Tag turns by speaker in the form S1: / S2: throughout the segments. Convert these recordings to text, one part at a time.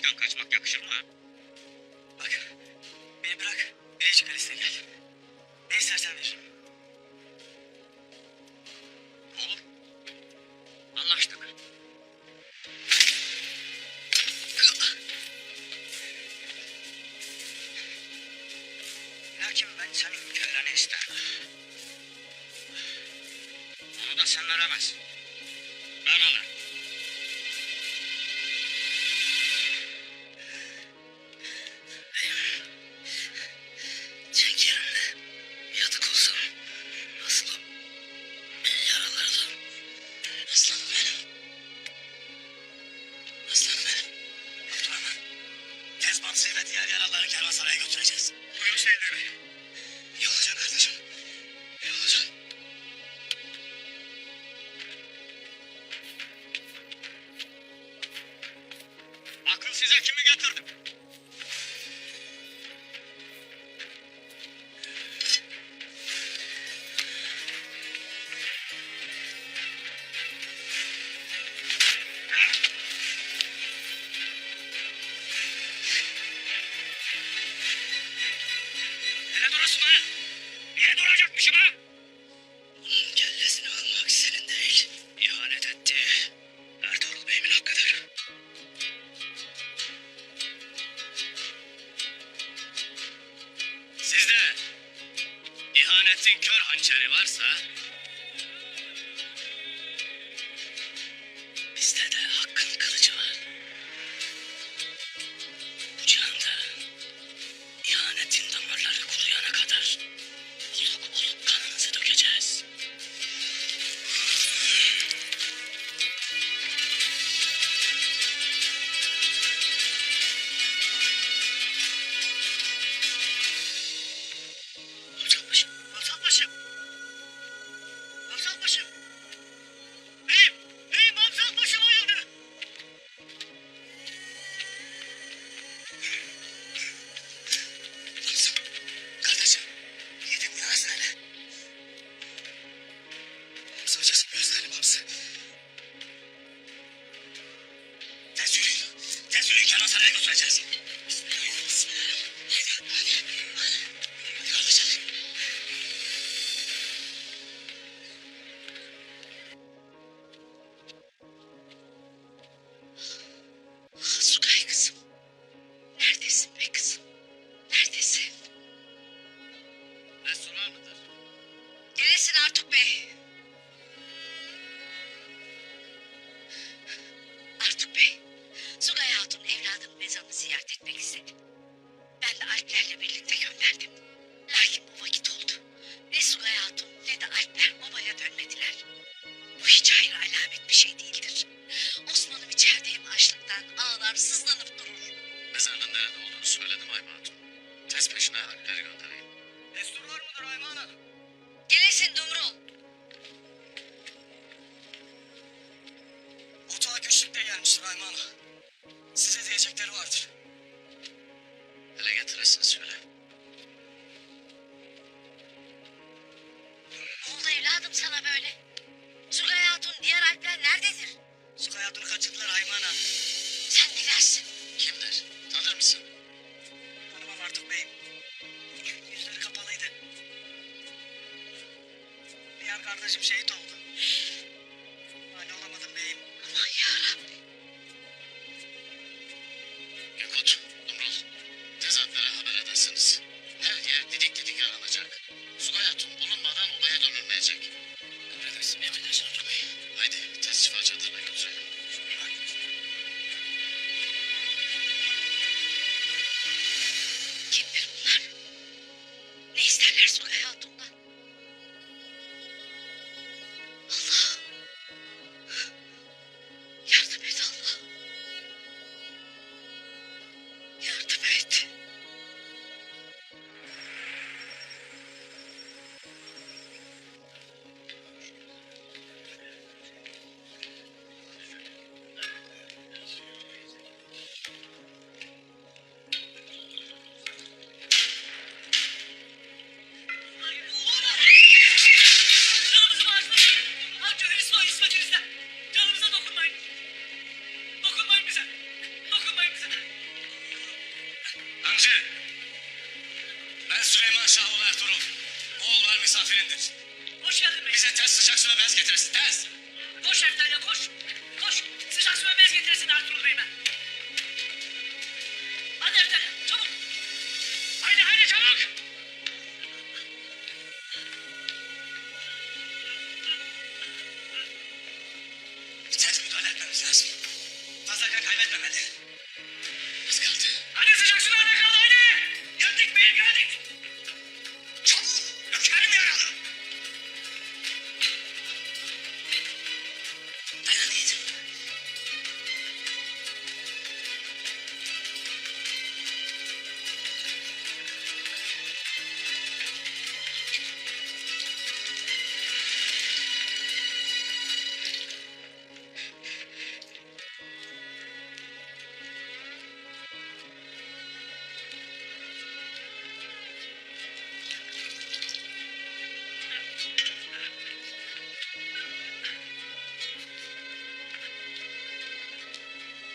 S1: Köşkten kaçmak yakışır mı?
S2: Bak, beni bırak, Bilecik Kalesi'ne gel. Ne istersen veririm.
S1: Olur. Anlaştık.
S2: Lakin ben senin köleni isterim.
S1: Onu da sen veremez. Ben alırım.
S2: Cenk yerine yatık olsam nasıl yaralardım. Aslanım benim. Aslanım benim. Abdurrahman, tez bantısıyla diğer yaraları kervansaraya götüreceğiz.
S1: Buyur Seyyid Bey.
S2: İyi olacaksın kardeşim. İyi olacaksın.
S1: Bakın size kimi getirdim. Nereye durursun ha? Niye duracakmışım ha?
S2: Bunun kellesini almak senin değil. İhanet etti. Ertuğrul Bey'imin hakkıdır.
S1: Sizde ihanetin kör hançeri varsa
S2: Bizde de hakkın kılıcı var. Bu cihanda ihanetin damarları kuruyana kadar oluk oluk kanınızı dökeceğiz. Alçakbaşım, alçakbaşım. Alçakbaşım. Beyim alçakbaşım ayıldı. Kardeşim, yedim ya seni. Hamsi hocasın gözlerim Hamsi. Tez yürüyün. Tez yürüyün, kervansaraya götüreceğiz. Bismillah. Hadi kardeşim. Sukay kızım. Neredesin be kızım? Neredesin?
S1: Resul var mıdır?
S2: Gelesin Artuk Bey. Artuk Bey, Sugay Hatun evladının mezarını ziyaret etmek istedi. Ben de Alplerle birlikte gönderdim. Lakin bu vakit oldu. Ne Sugay Hatun ne de Alpler obaya dönmediler. Bu hiç hayır alamet bir şey değildir. Osman'ım içerideyim açlıktan ağlar sızlanıp durur.
S1: Mezarlığın nerede olduğunu söyledim Ayman Hatun. Tez peşine Alpleri göndereyim. Destur var mıdır Ayman Hanım?
S2: Gelesin Dumrul.
S3: Otağa güçlükle gelmiştir Ayman Ağa. Size diyecekleri vardır.
S1: Hele getiresin söyle.
S2: Ne oldu evladım sana böyle? Sugay Hatun diğer Alpler nerededir?
S3: Sukay Hatun'u kaçırdılar Ayman Ağa.
S2: Sen bilersin.
S1: Kimdir? Tanır mısın?
S3: Tanımam artık beyim. Yüzleri kapalıydı. Diğer kardeşim şehit oldu. Mani olamadım beyim.
S2: Aman yarabbim.
S1: Yakut, Dumrul. Tez Alplere haber edesiniz. Her yer didik didik aranacak. Sugay Hatun bulunmadan obaya dönülmeyecek.
S3: Emredersin emredersin Artuk Bey.
S1: Haydi tez şifa çadırına götürelim.
S2: Kimdir bunlar? Ne isterler Sugay Hatun'dan? Allah! Yardım
S1: tez tez.
S3: Koş Şeftali koş. Koş. Sıcak su ve bez getirsin Ertuğrul Bey'ime. Hadi Şeftali çabuk. Haydi haydi çabuk.
S1: Tez müdahale etmemiz lazım.
S3: Fazla kan kaybetmemeli.
S1: Az kaldı.
S3: Hadi sıcak su nerede kaldı haydi. Geldik beyim geldik.
S1: Çabuk. Ökerim yaralı. Dayan yiğidim.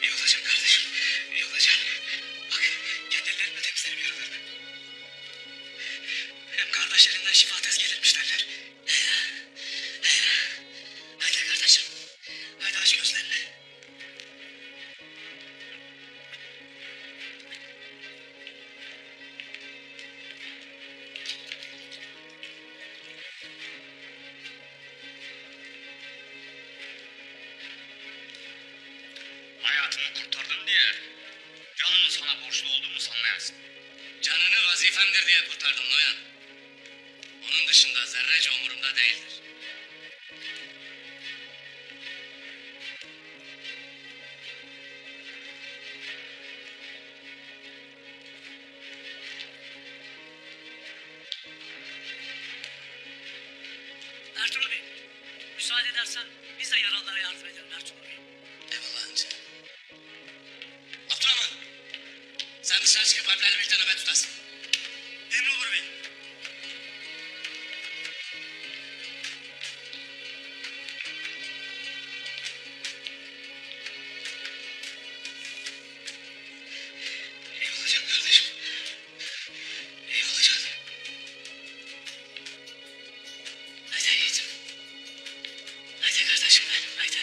S1: İyi olacak kardeşim. İyi olacak. Bak kendi ellerimle temizlerim yaralarını. Hem kardeş elinden şifa tez gelirmiş derler. Haydi kardeşim. Haydi aç gözlerini. Hayatımı kurtardın diye canımı sana borçlu olduğumu sanmayasın. Canını vazifemdir diye kurtardım Noyan. Onun dışında zerrece umurumda değildir.
S3: Ertuğrul Bey. Müsaade edersen biz de yaralılara yardım edelim Ertuğrul Bey.
S1: Eyvallah amca. Abdurrahman. Sen dışarı çıkıp alplerle birlikte nöbet tutasın.
S3: Emrolur Bey.
S1: İyi olacak kardeşim. İyi olacak. Haydi yiğidim. Haydi kardeşim benim. Haydi.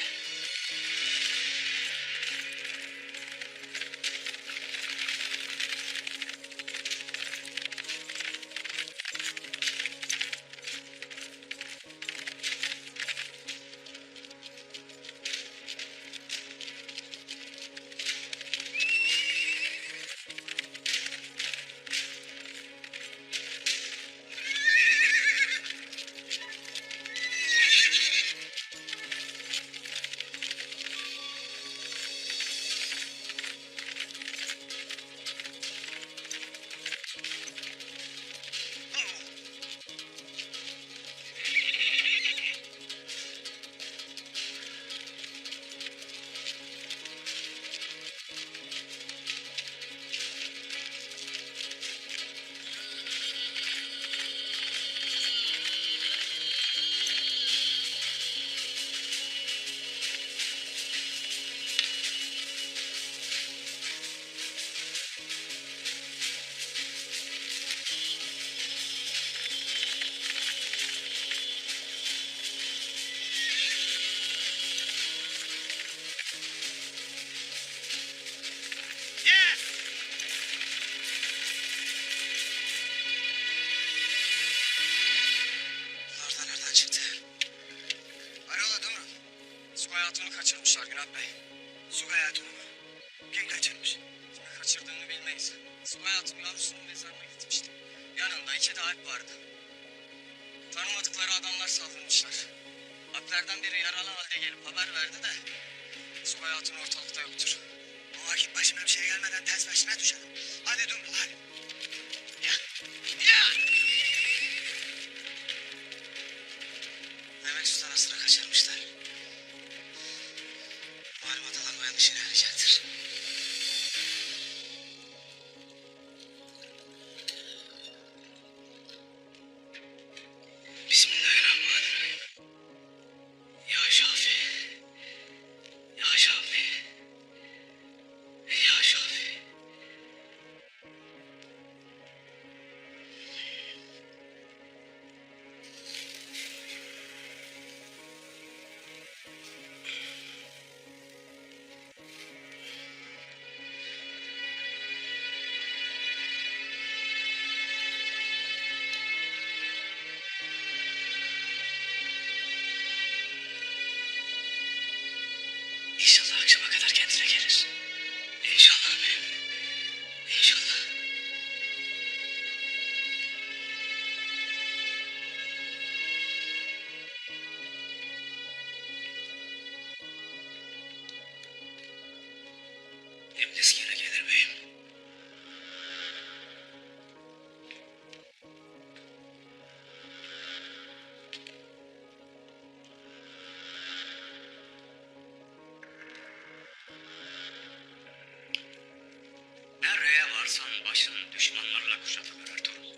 S1: Bunlar da nereden çıktı? Hayrola Dumru? Sugay Hatun'u kaçırmışlar Günat Bey. Sugay Hatun'u mu? Kim kaçırmış? Kimi kaçırdığını bilmeyiz. Sugay Hatun yavrusunun mezarına gitmişti. Yanında 2 de alp vardı. Tanımadıkları adamlar saldırmışlar. Alplerden biri yaralı halde gelip haber verdi de Sugay Hatun ortalıkta yoktur. O vakit başıma bir şey gelmeden ters başına düşelim. Hadi Dumru hadi. Ya. Ya. Demek sultan sıra kaçırmışlar. Malum adalar o yanlışını arayacaktır. Bismillahirrahmanirrahim. Ya Şafi. Ya Şafi. Ya Şafi. düzeleceğiz. İnşallah beyim. İnşallah. İblis gene gelir beyim. Nereye varsan başın düşmanlarla kuşatılır Ertuğrul.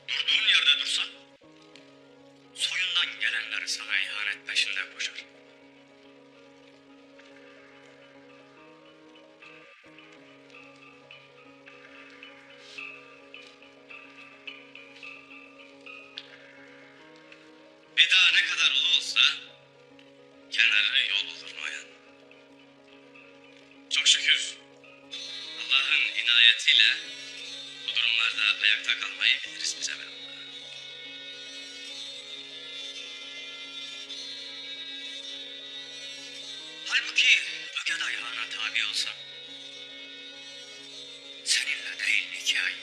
S1: Durduğun yerde dursan, soyundan gelenler sana ihanet peşinde koşar. Bir daha ne kadar ulu olsa, kenarı yol olur Noyan. Çok şükür Allah'ın inayetiyle bu durumlarda ayakta kalmayı biliriz bize be. Halbuki Ögeday Han'a tabi olsam, seninle değil Nika'yı,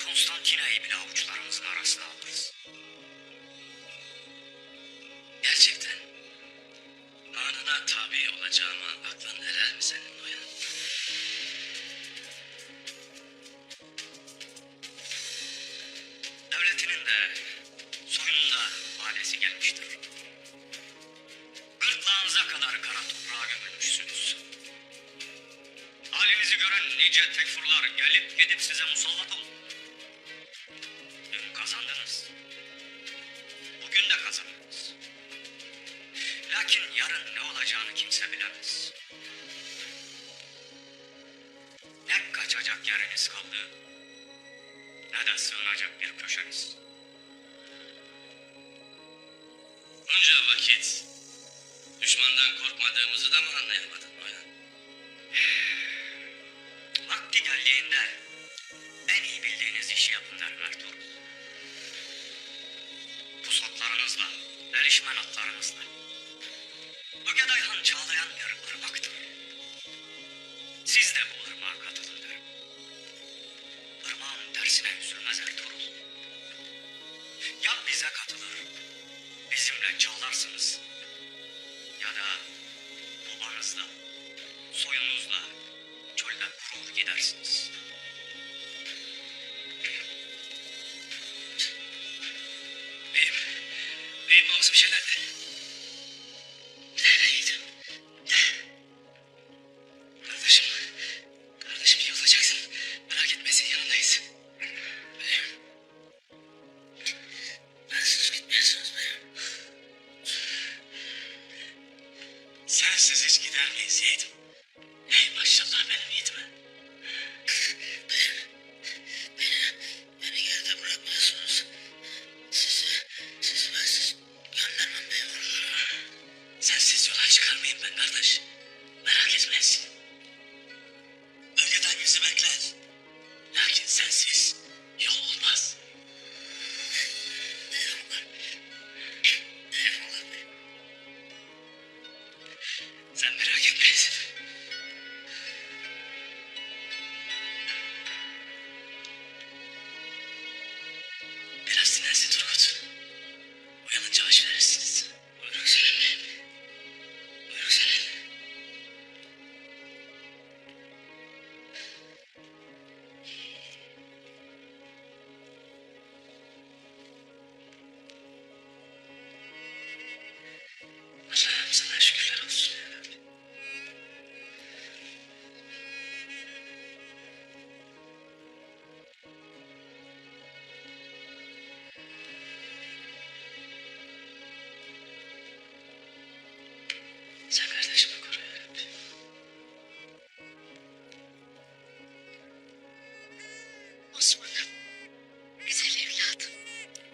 S1: Konstantina'yı bile avuçlarımızın arasına alırız. Gerçekten Han'ına tabi olacağıma aklın helal mi senin Noyan? Devletinin de soyunun da valesi gelmiştir. Gırtlağınıza kadar kara toprağa gömülmüşsünüz. Halinizi gören nice tekfurlar gelip gidip size musallat oldu. Dün kazandınız. Bugün de kazandınız. Lakin yarın ne olacağını kimse bilemez. Ne kaçacak yeriniz kaldı, ne de sığınacak bir köşeniz. Bunca vakit düşmandan korkmadığımızı da mı anlayamadın Noyan? Vakti geldiğinde en iyi bildiğiniz işi yapın derim Ertuğrul. Pusatlarınızla, erişmen atlarınızla. Ögeday Han çağlayan bir ırmaktır. Siz de bu ırmağa katılın derim. Irmağın tersine üzülmez Ertuğrul. Ya bize katılır, bizimle çağlarsınız. Ya da babanızla, soyunuzla çölde kurur gidersiniz. Beyim babası bir şeyler de. Nereydim? Kardeşim, kardeşim iyi olacaksın. Merak etme senin yanındayız. Beyim. Bensiz gitmiyorsunuz beyim. Sensiz hiç gider miyiz yiğidim? Ey maşallah benim yiğidime. Beni geride bırakmıyorsunuz. Sizi bensiz göndermem beyim oralara. Sensiz yola çıkarmayayım ben kardeş. Merak etmesin. Bölgeden bizi bekler. Lakin sensiz yol olmaz. Sen merak etmesin. Biraz dinlensin Turgut. Uyanınca aç verirsiniz. Buyurun senin beyim. Buyurun senin. Allah'ım sana şükürler olsun. Sen kardeşimi koru ya Rabbi.
S2: Osman'ım, güzel evladım.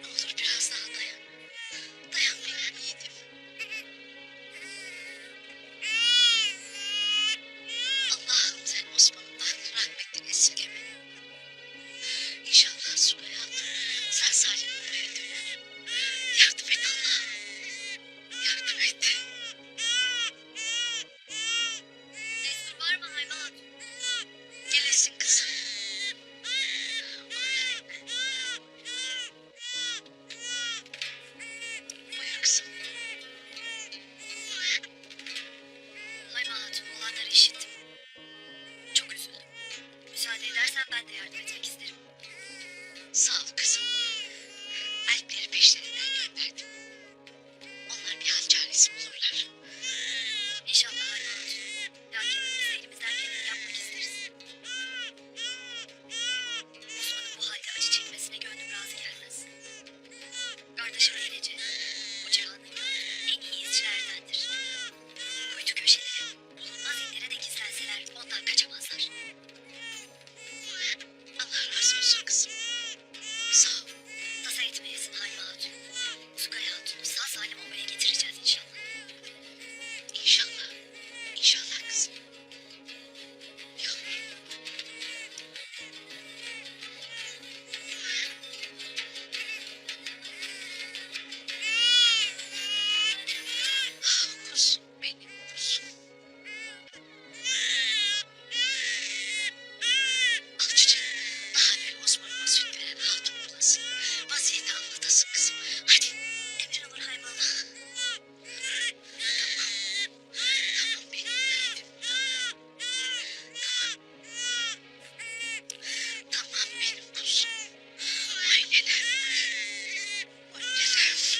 S2: Ne olur biraz daha dayan. Dayan benim yiğidim. arkadaşım İğneci. Bu cihanın gördüğü en iyi izcilerdendir. Kuytu köşelere, bulunmaz illere de gizlenseler ondan kaçamazlar. Allah razı olsun kızım. Sağ ol. Tasa etmeyesin Hayma Hatun. Sugaya Hatun'u sağ salim obaya getireceğiz inşallah. İnşallah. İnşallah kızım. Yavrum. Ah kuzum benim kuzum. Al çiçeği. Daha evvel Osman'ıma süt veren hatun bulasın. Vaziyeti anlatasın kızım. Hadi emrin olur Haymalı. Tamam benim derdim. Tamam benim kuzum. Ay neler var. Ay neler var.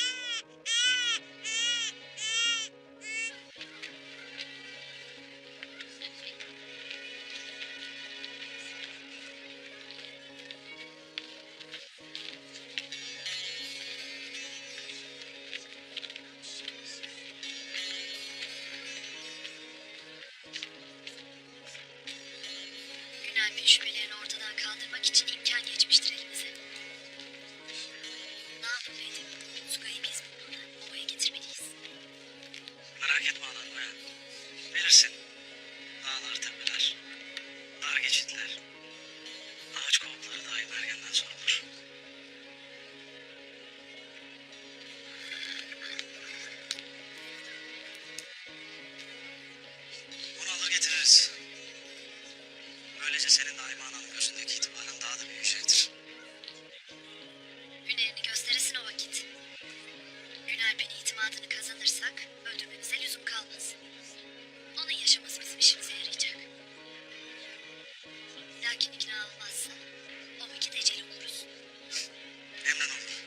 S2: Günel Bey şüphelerini ortadan kaldırmak için imkan geçmiştir elimize. Ne yapalım Edip? Suga'yı biz bulmalı. Ovaya getirmeliyiz.
S3: Merak etme anan Maya. Bilirsin. Dağlar, tepeler, dar geçitler, ağaç kovukları dahi ergenden sorulur. Onu alır getiririz. Böylece senin de Ayma ananın gözündeki itibarın daha da büyüyecektir.
S2: Günlerini gösterirsin o vakit. Günalp'in itimadını kazanırsak öldürmemize lüzum kalmaz. Onun yaşaması bizim işimize yarayacak. Lakin ikna olmazsa o vakit ecel oluruz.
S3: Emrin olur.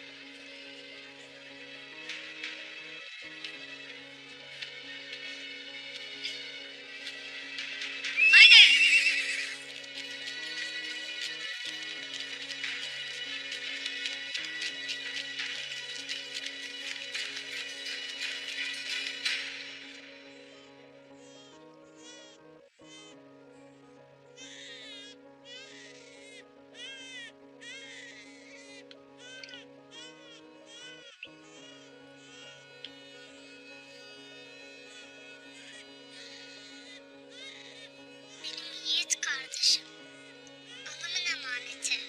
S2: Haydi!
S4: Benim yiğit kardeşim. Anamın emaneti.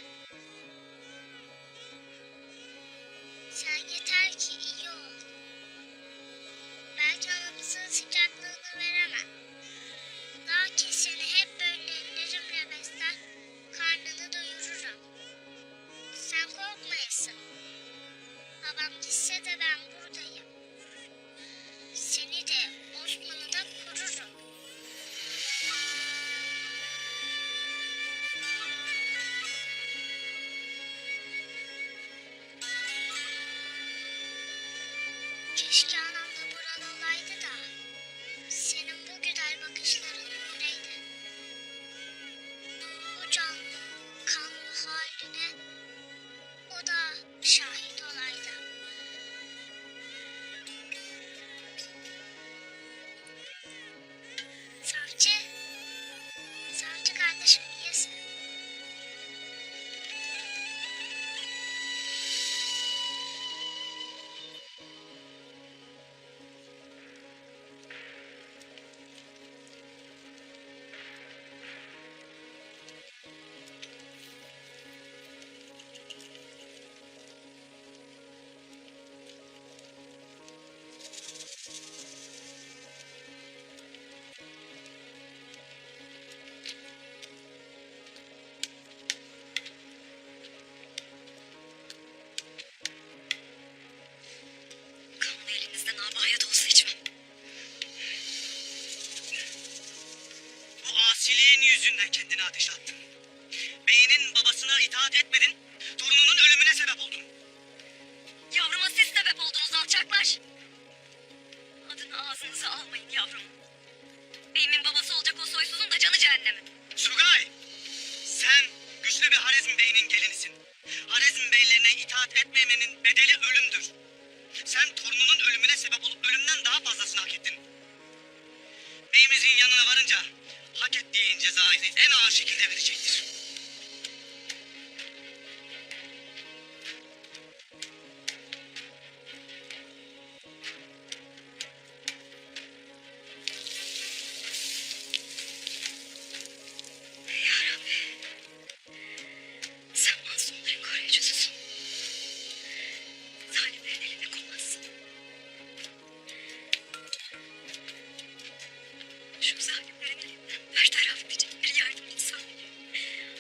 S4: Sen yeter ki iyi ol. Belki anamızın sıcaklığını veremem. Lakin seni hep böyle ellerimle besler, karnını doyururum. Sen korkmayasın. Babam gitse de ben buradayım. Seni de Osman'ı da korurum. Keşke anam da buralı olaydı da senin bu güzel bakışların öyleydi. Bu canlı, kanlı haline o da şahit olaydı. Savcı, savcı kardeşim iyisin.
S2: Kanlı elinizden abayat olsa içmem.
S3: Bu asiliğin yüzünden kendini ateşe attın. Beyinin babasına itaat etmedin, torununun ölümüne sebep oldun.
S2: Yavruma siz sebep oldunuz alçaklar. Adını ağzınıza almayın yavrum. Beyimin babası olacak o soysuzun da canı cehenneme.
S3: Sugay, sen güçlü bir Harezm beyinin gelinisin. Harezm beylerine itaat etmemenin bedeli ölümdür. en ağır şekilde verecektir.
S2: Sen masumların koruyucususun. Zalimlerin eline konmazsın. Şu zalimlerin elinden bertaraf edecek bir yardım insan.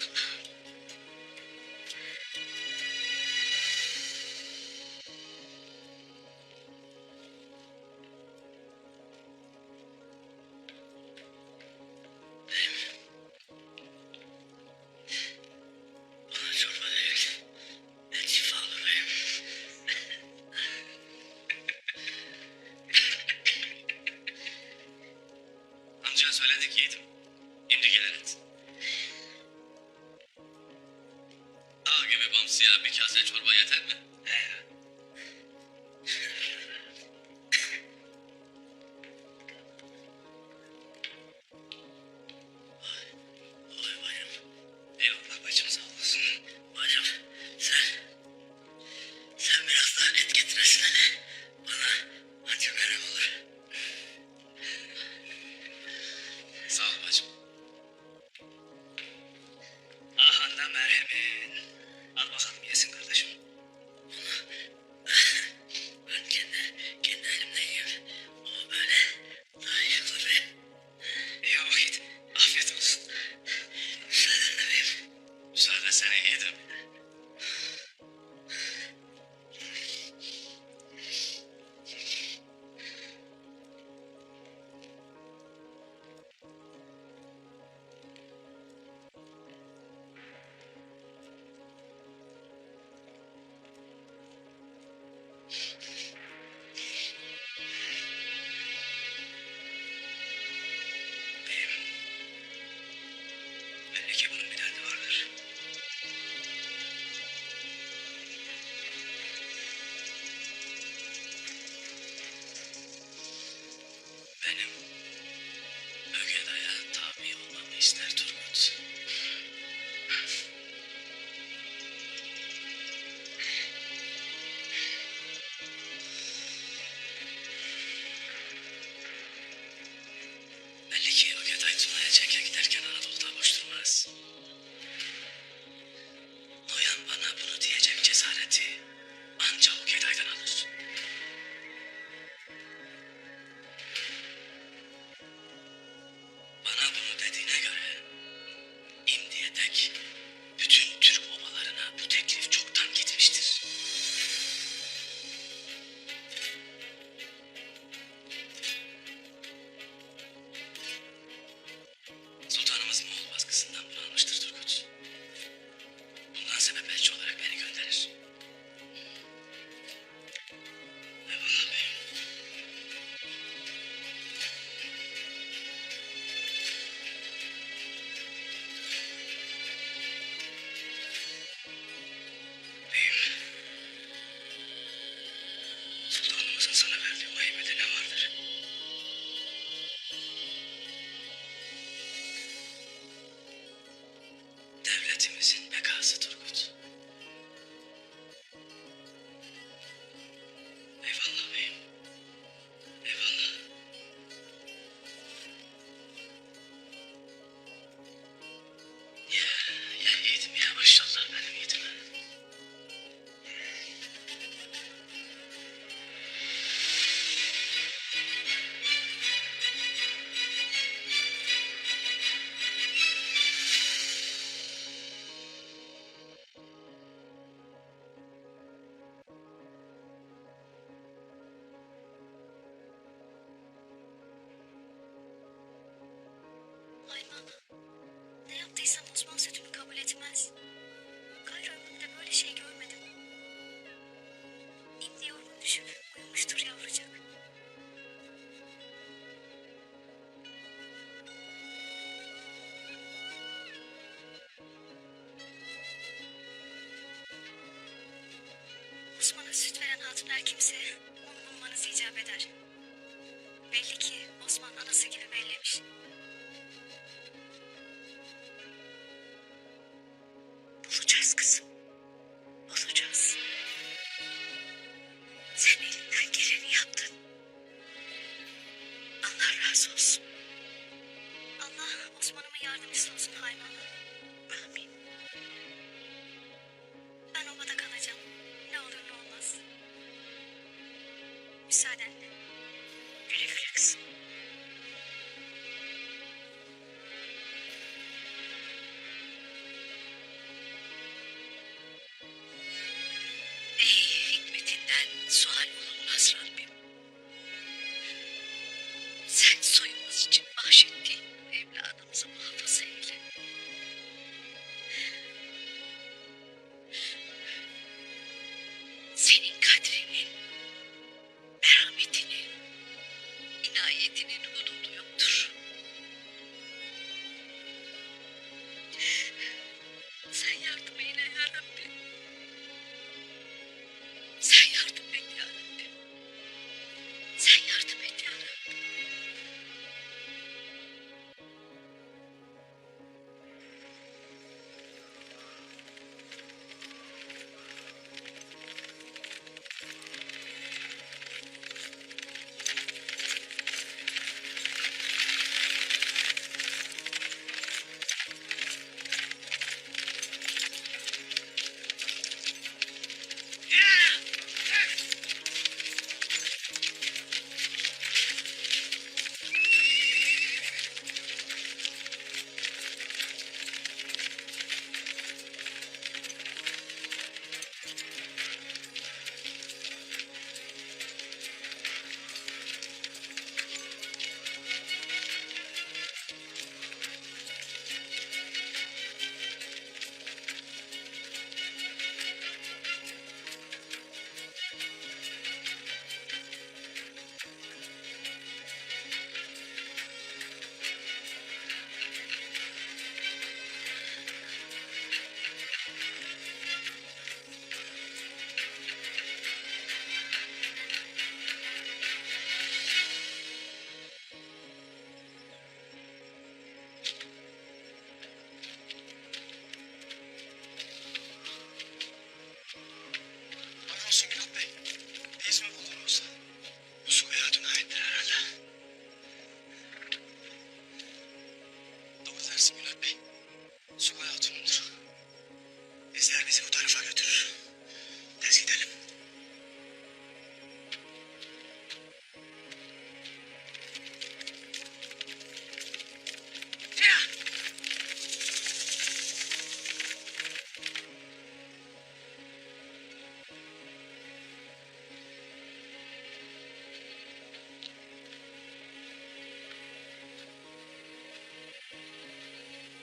S2: Allah'ım.
S3: Bana çorba değil. Et şifa olur beyim. Amcaya söyledik yiğidim. Şimdi gelir et. Dağ gibi bamsıya bir kase çorba yeter mi? Oy bayım. Eyvallah bacım sağ olasın. Bacım sen biraz daha et getiresin hele. Bana anca merhem olur. Sağ ol bacım. Ahanda merhemin. Al bakalım yesin kardeşim. Ben kendi elimle yiyeyim. O böyle daha iyi olur be. İyi vakit. Afiyet olsun. Müsaadenle beyim. Müsaade seni yedim. Beyim. Belli ki bunun bir derdi vardır. Benim Ögeday'a tabi olmamı ister Turgut. Belli ki Ögeday Tuna'ya çeke giderken Anadolu'da boş durmaz. Noyan bana bunu diyecek cesareti ancak Ögeday'dan alır. Bana bunu dediğine göre İmdi'ye dek bütün Türk obalarına bu teklif çoktan gitmiştir. Sultanımız Moğol baskısından bunalmıştır Turgut. Bundan sebep elçi olarak beni gönderir. Eyvallah beyim. Beyim. Sultanımızın sana verdiği o heybede ne vardır? Devletimizin bekası Turgut. Eyvallah beyim. Eyvallah. Ya yiğidim ya maşallah benim yiğidime.
S2: Ayman, ne yaptıysam Osman sütümü kabul etmez. Gayrı ömrümde böyle şey görmedim. İmdi yorgun düşüp uyumuştur yavrucak. Osman'a süt veren hatun her kimse onu bulmanız icap eder. Belli ki Osman anası gibi bellemiş. Müsaadenle. Güle güle kızım. Hikmetinden sual olunmaz Rabbim. Sen soyumuz için bahşettiğin bu evladımızı muhafaza eyle. Senin kadrinin, merhametinin, inayetinin hududu yoktur. Sen yardım eyle ya Rabbi. Sen yardım et ya Rabbi. Sen yardım et ya Rabbi.
S1: Hayır olsun Gülat Bey. Bir iz mi buldun yoksa? Bu Sugaya Hatun'a aittir herhalde. Doğru dersin Gülat Bey. Sugaya Hatun'undur. İzler bizi bu tarafa götürür. Tez gidelim.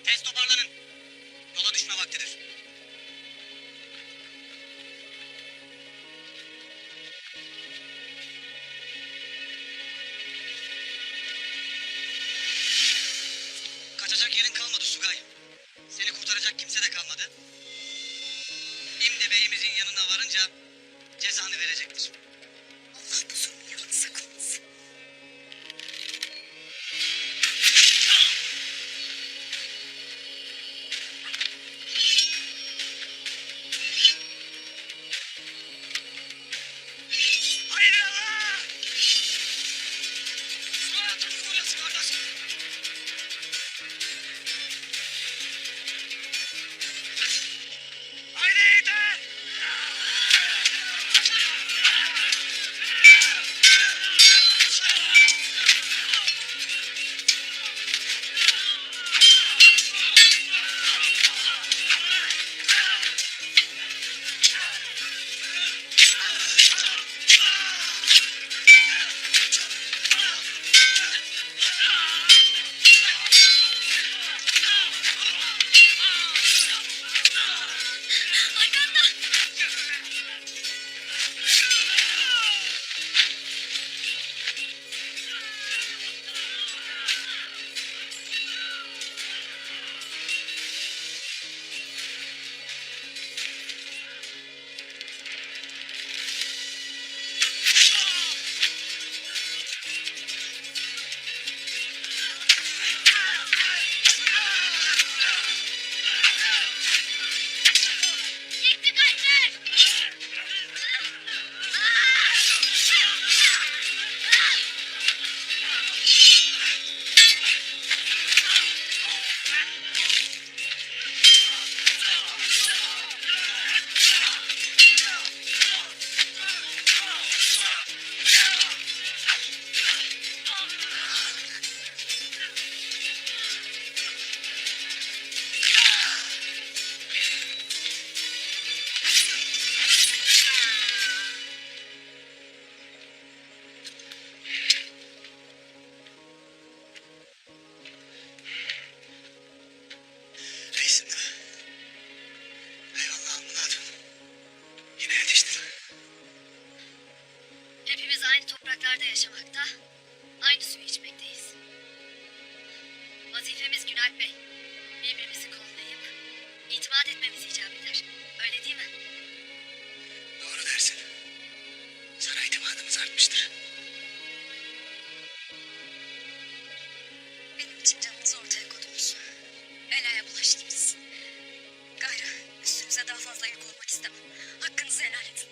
S1: Tez toparlanın. Yola düşme vaktidir. Kaçacak yerin kalmadı Sugay. Seni kurtaracak kimse de kalmadı. Şimdi beyimizin yanına varınca cezanı verecektir.
S2: Allah bu zulmü yalanı sakınmasın.
S1: Haydi Allah! Sugay Hatun'un burası kardeşim. Haydi yeter!
S2: Hepimiz aynı topraklarda yaşamakta, aynı suyu içmekteyiz. Vazifemiz Günalp Bey. Birbirimizi kollayıp itimat etmemiz icap eder. Öyle değil mi?
S1: Doğru dersin. Sana itimadımız artmıştır.
S2: Benim için canınızı ortaya koydunuz. Belaya bulaştınız. Gayrı üstünüze daha fazla yük olmak istemem. Hakkınızı helal edin.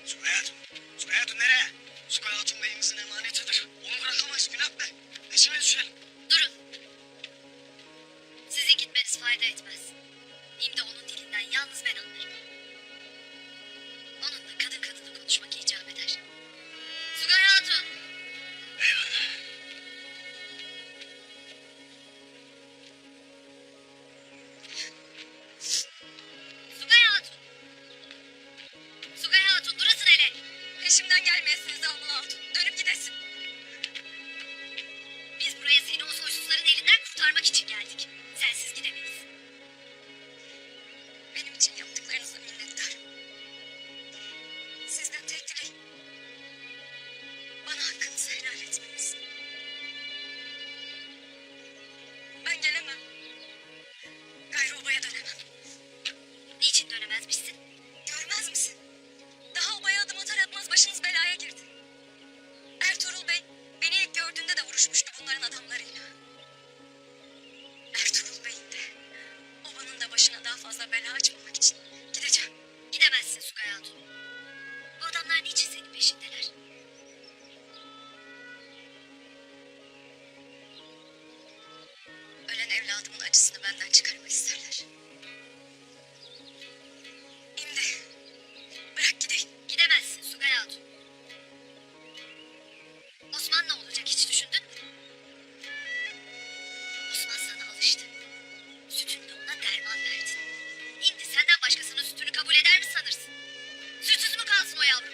S1: Sugay Hatun. Sugay Hatun nereye? Sugay Hatun beyimizin emanetidir. Onu bırakamayız Günalp Bey. Peşine düşelim.
S2: Durun. Sizin gitmeniz fayda etmez. Şimdi onun dilinden yalnız ben anlarım. Onunla kadın kadına konuşmak icap eder. Sugay Hatun.
S1: Eyvallah.
S2: Sugay Hatun. Sugay Hatun durasın hele. Peşimden gelmeyesiniz Damla Hatun. Dönüp gidesin. Biz buraya seni o soysuzların elinden kurtarmak için geldik. Sensiz gidemeyiz. Benim için yaptıklarınıza minnettarım. Sizden tek dileğim bana hakkınızı helal etmeniz. Ben gelemem. Gayrı obaya dönemem. Niçin dönemezmişsin? Görmez misin? Daha obaya adım atar atmaz başınız belaya girdi. Ertuğrul Bey beni ilk gördüğünde de vuruşmuştu bunların adamlarıyla. Ertuğrul Bey'in de obanın da başına daha fazla bela açmamak için gideceğim. Gidemezsin Sugay Hatun. Bu adamlar niçin senin peşindeler? Ölen evladımın acısını benden çıkarmak isterler. Şimdi bırak gideyim. Gidemezsin Sugay Hatun. Osman ne olacak hiç düşündün mü? Osman sana alıştı. Sütünle ona derman verdin. Şimdi senden başkasının sütünü kabul eder mi sanırsın? Sütsüz mü kalsın o yavrum?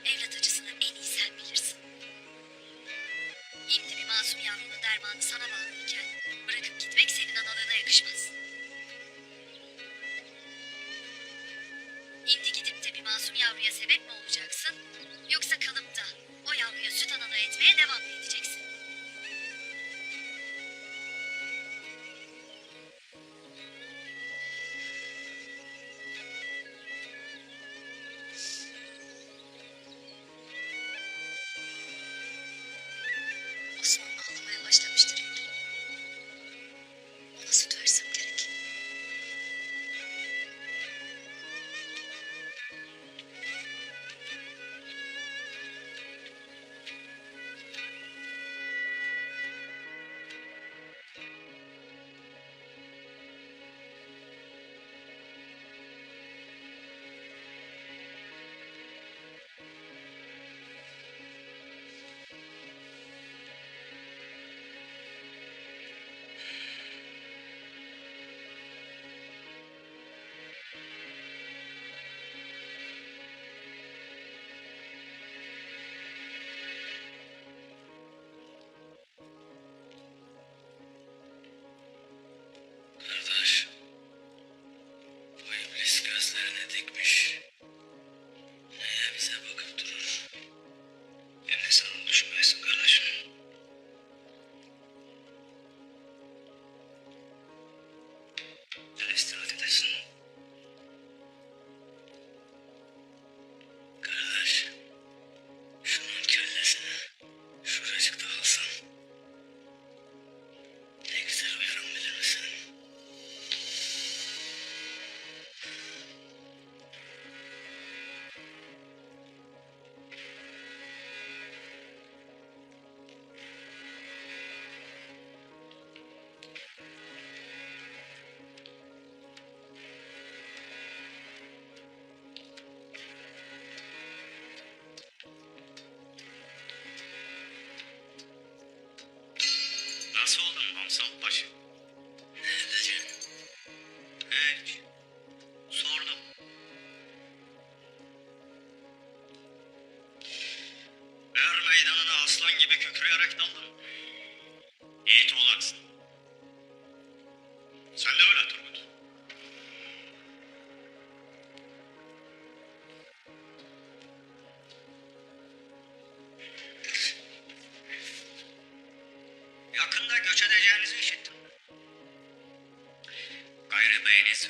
S2: Evlat acısını en iyi sen bilirsin. Şimdi bir masum yavrunun dermanı sana bağlıyken bırakıp gitmek senin analığına yakışmaz. Şimdi gidip de bir masum yavruya sebep mi olacaksın? Yoksa kalıp da o yavruya süt analığı etmeye devam mı edeceksin? Osman ağlamaya başlamıştır. Ona süt versem gerek.
S3: Kardeş, bu iblis gözlerini dikmiş. Neye bize bakıp durur? Yani sen onu düşünmeyesin kardeşim. Sen istirahat edesin. Kardeş, şunun kellesini şuracıkta alsan ne güzel uyurum bilir misin?
S1: Nasıl oldun Hamsal Paşa?
S3: Ne edeceğim?
S1: Hiç. Sordum. Er meydanına aslan gibi kükreyerek daldın. Yiğit olaksın. Sen de öyle Turgut.
S3: göç edeceğinizi işittim. Gayrı beyiniz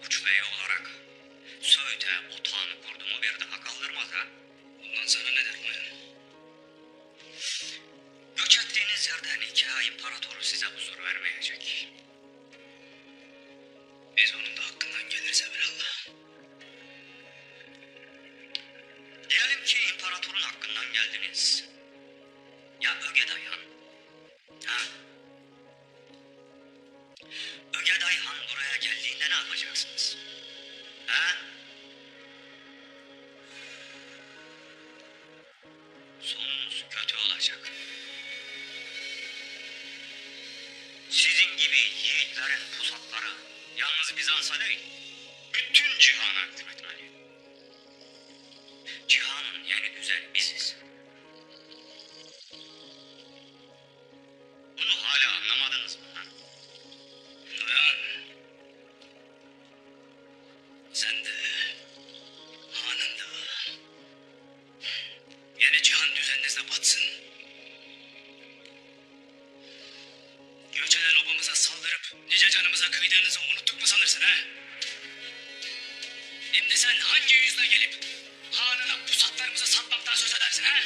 S3: uç beyi olarak Söğüt'e otağını kurdu mu bir daha kaldırmaz ha. Bundan sana ne derim ben? Göç ettiğiniz yerden Nikah İmparatoru size huzur vermeyecek. Biz onun da hakkından gelirse bir Allah. Diyelim ki imparatorun hakkından geldiniz. Ya Ögedayhan? Ha? Ögedayhan buraya geldiğinde ne yapacaksınız? Ha? Sonunuz kötü olacak. Sizin gibi yiğitlerin pusatları yalnız Bizans'a değil, bütün cihana hükmetmeli. Cihanın yeni düzeni biziz. Bunu hala anlamadınız mı? Ha? Noyan, sen de, hanın da, yeni cihan düzeninize batsın. Göç eden obamıza saldırıp nice canımıza kıydığınızı unuttuk mu sanırsın ha? Şimdi sen hangi yüzle gelip hanına pusatlarımızı satmaktan söz edersin ha?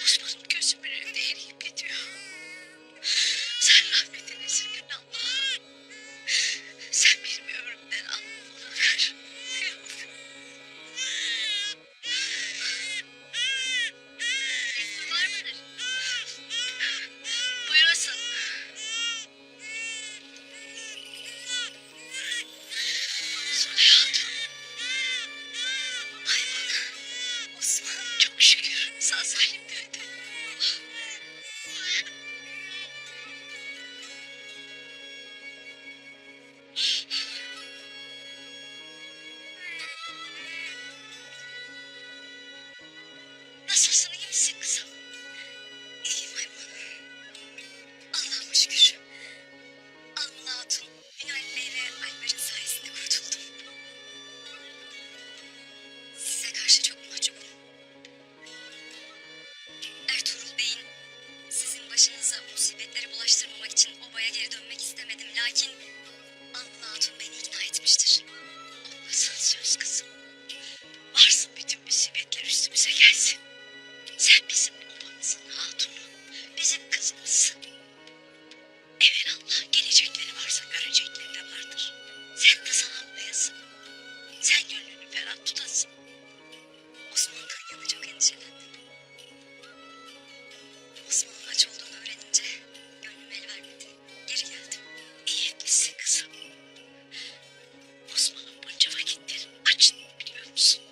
S2: Osman'ın gözümün önünde eriyip gidiyor. Sen rahmetine esirgen Allah'ım. Sen benim ömrümden al, onu ver. Yavrum. İsmi var mıdır? Buyurasın. Süleyha Hatun. Ay bana. Osman çok şükür sağ salim döndü. Nasılsın, iyi misin kızım? İyiyim Ayman. Allah'ıma şükür. Almın Hatun, Binali Bey ve Alper'in sayesinde kurtuldum. Size karşı çok mahcubum. Ertuğrul Bey'in sizin başınıza musibetleri bulaştırmamak için obaya geri dönmek istemedim. Lakin Almın Hatun beni ikna etmiştir. O nasıl söz kızım? Varsın bütün musibetler üstümüze gelsin. Sen bizim obamızın hatunu, bizim kızımızsın. Evelallah gelecekleri varsa görecekleri de vardır. Sen tasalanmayasın. Sen gönlünü ferah tutasın. Osman'dan yana çok endişelendim. Osman'ın aç olduğunu öğrenince gönlüm el vermedi. Geri geldim. İyi etmişsin kızım. Osman'ın bunca vakittir aç biliyor musun?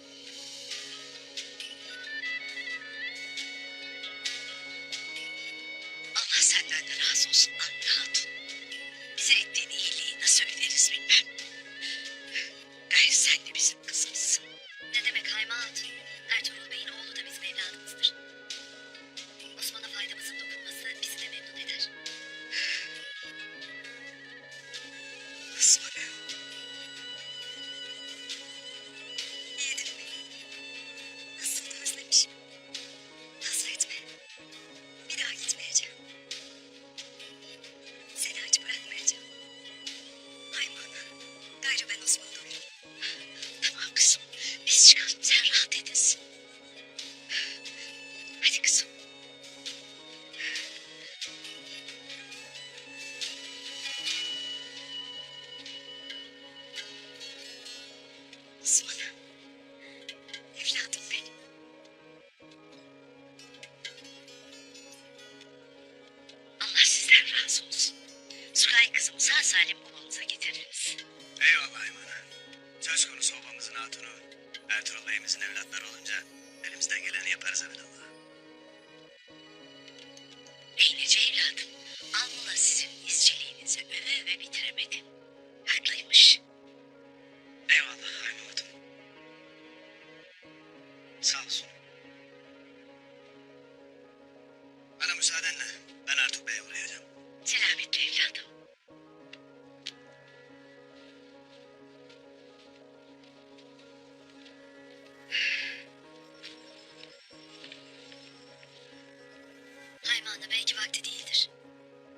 S2: Allah senden de razı olsun Anne Hatun. Bize ettiğin iyiliği nasıl öderiz bilmem. Gayrı sen de bizim kızımızsın. Ne demek Hayma Hatun? Ertuğrul Bey'in oğlu da bizim evladımızdır. Osman'a faydamızın dokunması bizi de memnun eder. Osman'ım. Yiğidim benim. Nasıl da özlemişim. Hasretme. Bir daha gitmeyeceğim. Seni aç bırakmayacağım. Ayman, gayrı ben Osman'da uyurum. Tamam kızım, biz çıkalım sen rahat edesin. Hadi kızım. Osman'ım, evladım benim. Allah sizden razı olsun. Sulay kızımı sağ salim babamıza getiririz.
S1: Eyvallah Ayman'a. Söz konusu obamızın hatunu, Ertuğrul Bey'imizin evlatları olunca elimizden geleni yaparız evelallah.
S2: Eynece evladım, Almula sizin izciliğinizi öve öve bitiremedi. Haklıymış.
S1: Eyvallah Ayman hatun. Sağ olsun. Bana müsaadenle ben Ertuğrul Bey'e uğrayacağım.
S2: Selametle evladım.
S5: Hayma Ana belki vakti değildir.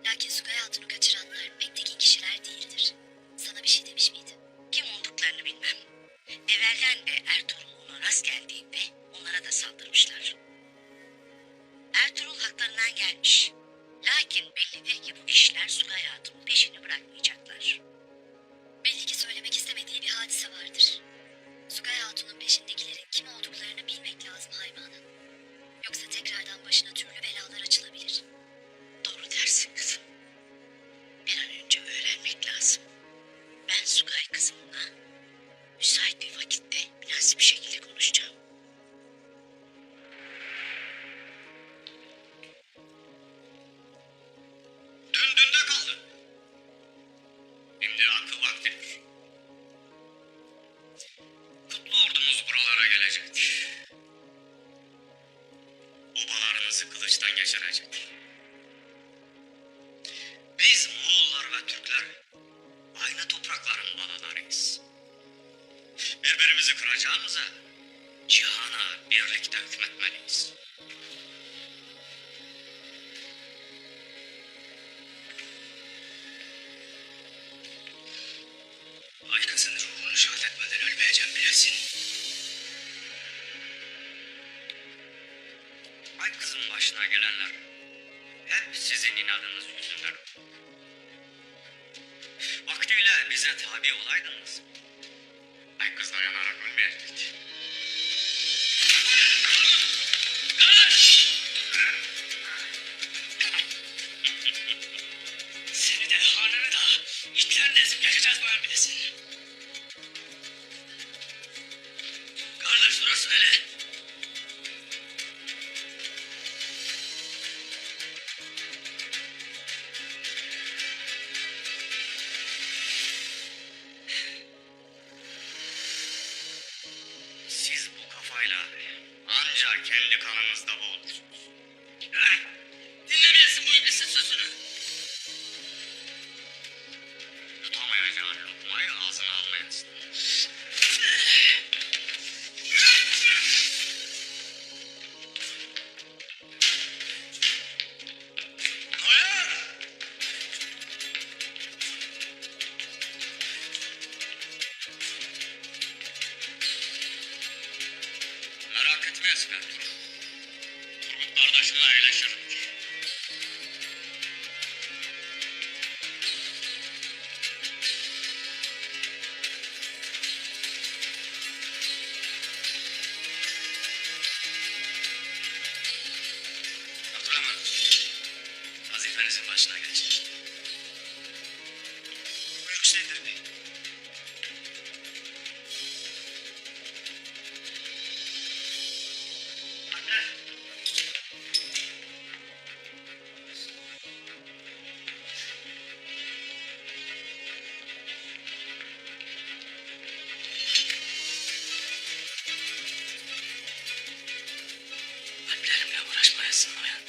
S5: Lakin Sugay Hatun'u kaçıranlar pek tekin kişiler değildir. Sana bir şey demiş miydi?
S2: Kim olduklarını bilmem. Evvelden de Ertuğrul ona rast geldiğinde onlara da saldırmışlar. Ertuğrul haklarından gelmiş. Lakin bellidir ki bu kişiler Sugay Hatun'un peşini bırakmayacaklar.
S5: Belli ki söylemek istemediği bir hadise vardır. Sugay Hatun'un peşindekilerin kim olduklarını bilmek lazım Hayma Ana. Yoksa tekrardan başına türlü belalar açılabilir.
S2: Doğru dersin kızım. Bir an önce öğrenmek lazım. Ben Sugay kızımla müsait bir vakitte münasip bir şekilde konuşacağım.
S1: Dün dünde kaldı. Şimdi akıl vaktidir. Kutlu ordumuz buralara gelecek. Obalarınızı kılıçtan geçirecek. Biz Moğollar ve Türkler aynı toprakların babalarıyız. Birbirimizi kıracağımıza cihana birlikte hükmetmeliyiz. Ay kızın ruhunu şad etmeden ölmeyeceğim bilirsin. Ay kızın başına gelenler hep sizin inadınız yüzünden. Vaktiyle bize tabi olaydınız. Ay kız dayanarak ölmeyecekti. Kardeş! Seni de hanını da itlerini ezip geçeceğiz bayan bilesin. Kardeş burası öyle. Siz bu kafayla ancak kendi kanınızda boğulursunuz. Dinlemeyesin bu iblisin sözünü. Tutamayacağın lokmayı ağzına almayasın. Merak etmeyesin Ertuğrul. Turgut kardeşinle iyileşir. Abdurrahman, vazifenizin başına geçin. Buyur Hüseyin Bey. Anne.
S3: Alplerimle uğraşmayasın Noyan.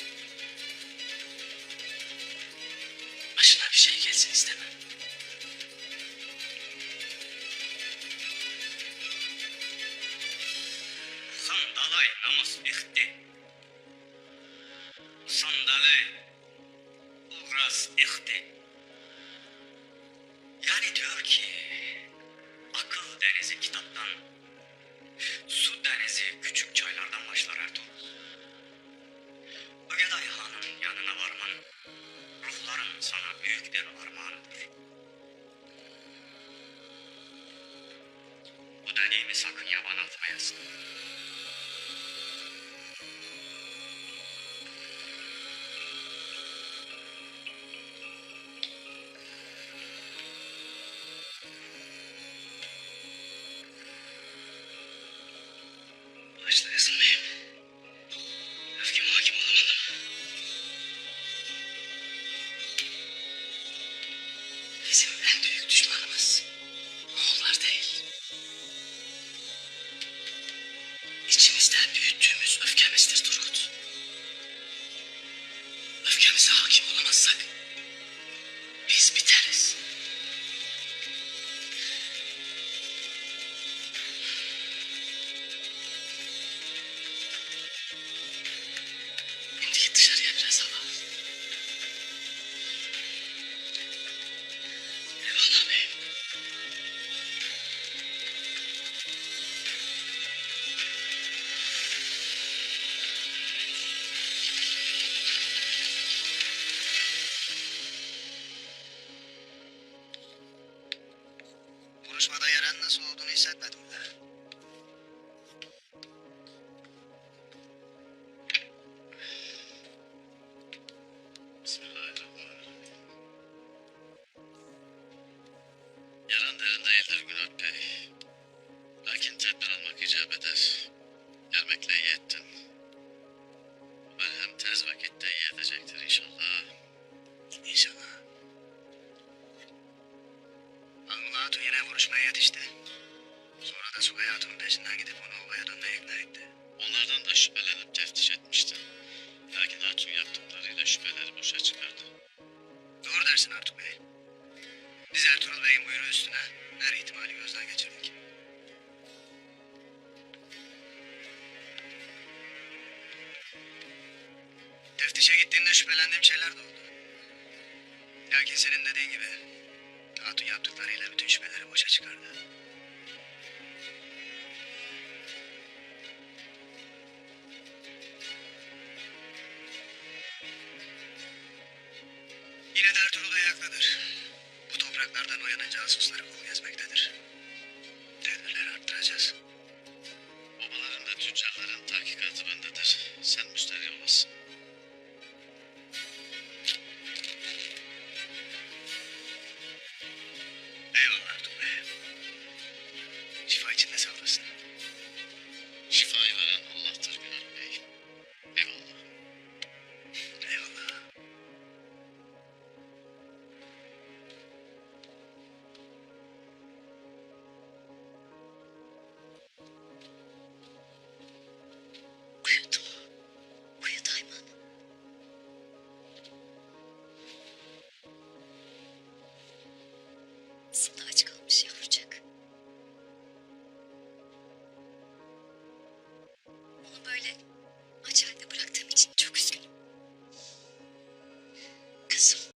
S3: Başına bir şey gelsin istemem.
S1: Sandalay namus ihti. Sandalay uğras ihti. Yani diyor ki akıl denizi kitaptan, su denizi küçük çaylardan başlar Ertuğrul. Ögeday Han'ın yanına varman ruhların sana büyük bir armağanıdır. Bu dediğimi sakın yaban atmayasın. nasıl olduğunu hissetmedim bile.
S3: Bismillahirrahmanirrahim. Yaran derin değildir Gürat Bey. Lakin tedbir almak icap eder. Gelmekle iyi ettin. Bu merhem tez vakitte iyi edecektir inşallah.
S1: İnşallah. Almula Hatun yine vuruşmaya yetişti. Sonra da Sugay Hatun'un peşinden gidip onu obaya dönmeye ikna etti.
S3: Onlardan da şüphelenip teftiş etmiştin. Lakin Hatun yaptıklarıyla şüpheleri boşa çıkardı.
S1: Doğru dersin Artuk Bey. Biz Ertuğrul Bey'in buyruğu üstüne her ihtimali gözden geçirdik. Teftişe gittiğimde şüphelendiğim şeyler de oldu. Lakin senin dediğin gibi Hatun yaptıklarıyla bütün şüpheleri boşa çıkardı. Yine de Ertuğrul Bey haklıdır. Bu topraklardan uyanın casusları kol gezmektedir. Tedbirleri arttıracağız.
S3: Babaların da tüccarların tahkikatı bendedir. Sen müsterih olasın.
S1: Eyvallah Ertuğrul Bey. Şifa içinde sağ olasın.
S3: Şifayı veren Allah'tır Gürat Bey. Eyvallah.
S1: Eyvallah.
S2: Uyudu. Uyudu Ayman.
S5: Sana aç kalmış yavrucak. Onu böyle